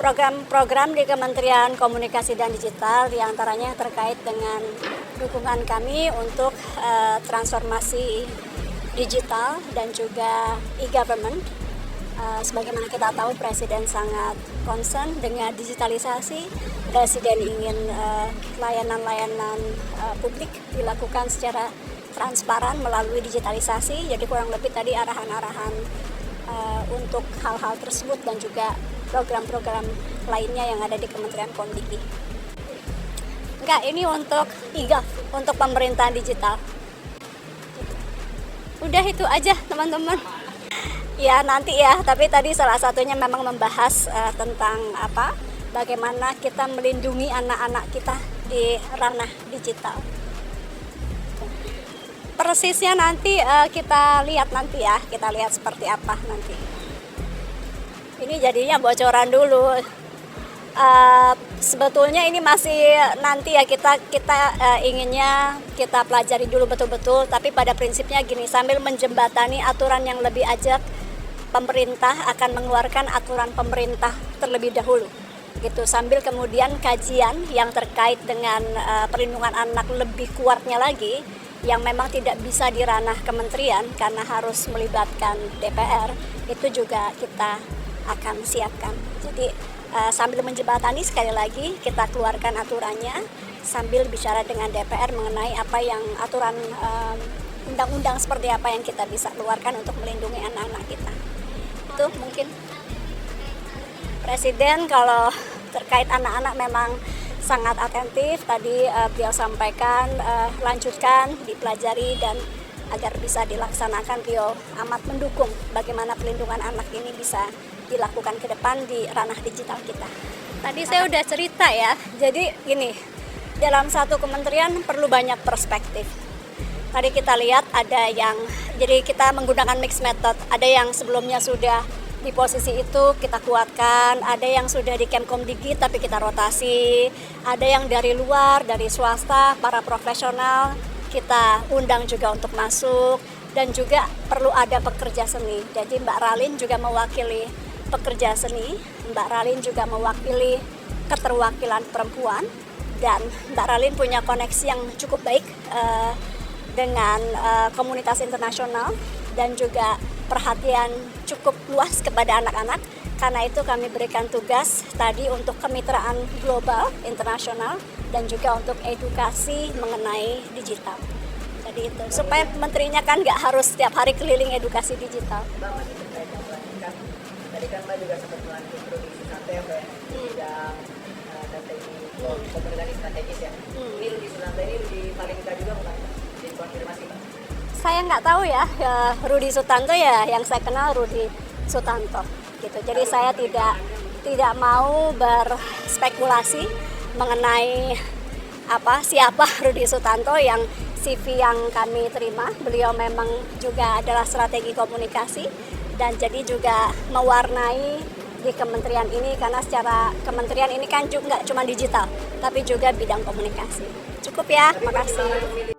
program-program di Kementerian Komunikasi dan Digital, diantaranya terkait dengan dukungan kami untuk transformasi digital dan juga e-government. Sebagaimana kita tahu, Presiden sangat concern dengan digitalisasi. Presiden ingin layanan-layanan publik dilakukan secara transparan melalui digitalisasi. Jadi kurang lebih tadi arahan-arahan untuk hal-hal tersebut dan juga program-program lainnya yang ada di Kementerian Komdiki. Enggak, ini untuk e-gov, untuk pemerintahan digital. Udah itu aja teman-teman. Ya nanti ya, tapi tadi salah satunya memang membahas tentang bagaimana kita melindungi anak-anak kita di ranah digital. Persisnya nanti kita lihat nanti ya, kita lihat seperti apa nanti. Ini jadinya bocoran dulu. Sebetulnya ini masih nanti ya, kita inginnya kita pelajari dulu betul-betul, tapi pada prinsipnya gini, sambil menjembatani aturan yang lebih ajak, pemerintah akan mengeluarkan aturan pemerintah terlebih dahulu gitu, sambil kemudian kajian yang terkait dengan perlindungan anak lebih kuatnya lagi, yang memang tidak bisa di ranah kementerian karena harus melibatkan DPR, itu juga kita akan siapkan. Jadi sambil menjembatani, sekali lagi kita keluarkan aturannya sambil bicara dengan DPR mengenai apa yang aturan undang-undang seperti apa yang kita bisa keluarkan untuk melindungi anak-anak kita. Itu mungkin Presiden kalau terkait anak-anak memang sangat atentif. Tadi beliau sampaikan, lanjutkan, dipelajari, dan agar bisa dilaksanakan, beliau amat mendukung bagaimana perlindungan anak ini bisa dilakukan ke depan di ranah digital kita. Tadi saya udah cerita ya, jadi gini, dalam satu kementerian perlu banyak perspektif. Tadi kita lihat ada yang, jadi kita menggunakan mixed method, ada yang sebelumnya sudah di posisi itu kita kuatkan, ada yang sudah di Kemkomdigi tapi kita rotasi, ada yang dari luar, dari swasta, para profesional kita undang juga untuk masuk, dan juga perlu ada pekerja seni. Jadi Mbak Ralin juga mewakili pekerja seni, Mbak Ralin juga mewakili keterwakilan perempuan, dan Mbak Ralin punya koneksi yang cukup baik dengan komunitas internasional dan juga perhatian cukup luas kepada anak-anak. Karena itu kami berikan tugas tadi untuk kemitraan global, internasional, dan juga untuk edukasi mengenai digital. Jadi itu, supaya menterinya kan nggak harus setiap hari keliling edukasi digital. Tadi kan Mbak juga sempat melantik Rudi Sutanto ya Mbak, di bidang pemerintahan strategis ya. Ini Rudi Sutanto ini di Palimka juga bukan? Dikonfirmasi Mbak? Saya nggak tahu ya, Rudi Sutanto ya, yang saya kenal Rudi Sutanto gitu. Jadi saya tidak mau berspekulasi mengenai siapa Rudi Sutanto. Yang CV yang kami terima, beliau memang juga adalah strategi komunikasi dan jadi juga mewarnai di kementerian ini, karena secara kementerian ini kan juga nggak cuma digital tapi juga bidang komunikasi. Cukup ya, makasih.